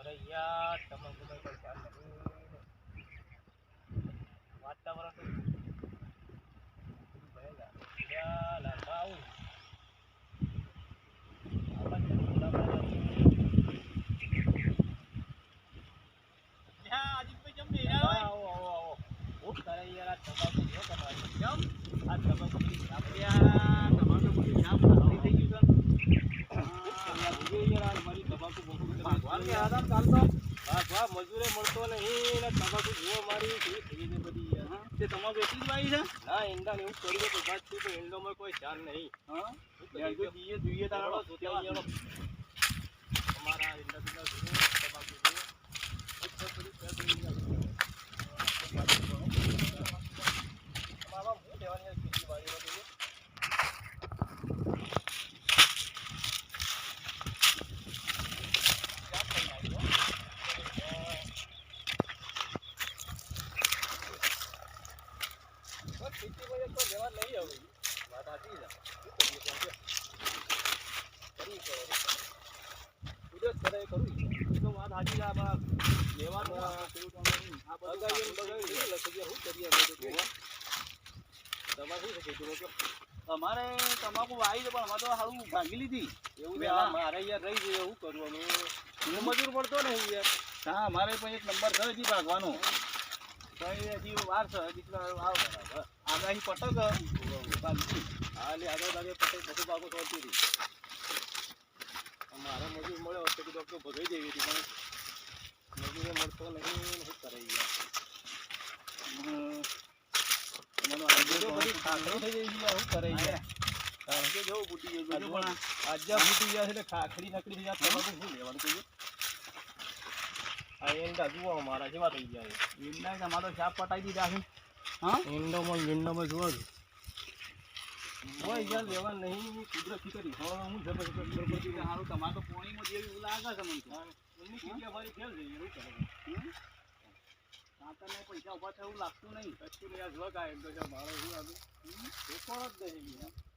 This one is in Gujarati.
કરે યાર તમાકુ માં કોઈ ખ્યાલ નથી વાતાવરણ તો ભયેલા યાર લાંબા આવું મજૂરે મળતો નહીં તમાકુ જુઓ મારી બધી તમાકુ એટલી જ વાવી છે ના ઈંડા ને એવું કર્યું તો બાદ છું પણ ઈંડોમાં કોઈ ખ્યાલ નહીં જોઈએ અમારા ઈંડા તમાકુ અમારે તમાકુ વાવી છે પણ અમારે તો સારું ભાગી લીધી એવું મારે યાર રહી જાય એવું કરવાનું મજૂર પડતો ને યાર હા અમારે પણ એક નંબર છે હજી ભાગવાનો હજી વાર છે હજી આગાહી પટક હા લે આગળ લાગે પટક બધું ભાગો થોડતી હતી મારા મજૂર મળ્યો તો ડોક્ટર ભગાઈ દેવી હતી પણ મજૂરે મળતો નહીં શું કરે યાર ખાખડી નકડી ઈંડા જુઓ મારા જેવા થઈ ગયા ઈંડા તમારો શાપ પટાઈ દીધા છે હા ઈંડોમાં જુઓ કોઈ યાર લેવા નહીં કુદરતી કરી હું જબરજસ્ત સારું તમારે તો પોણીમાં જેવી લાગે છે મને એમની જગ્યા મારી ખેલ જઈએ એવું કરે કાંતરને પૈસા ઉભા થયું લાગતું નહીં કચ્છું યાર જો કાંઈ મારો શું આવ્યું જ નહીં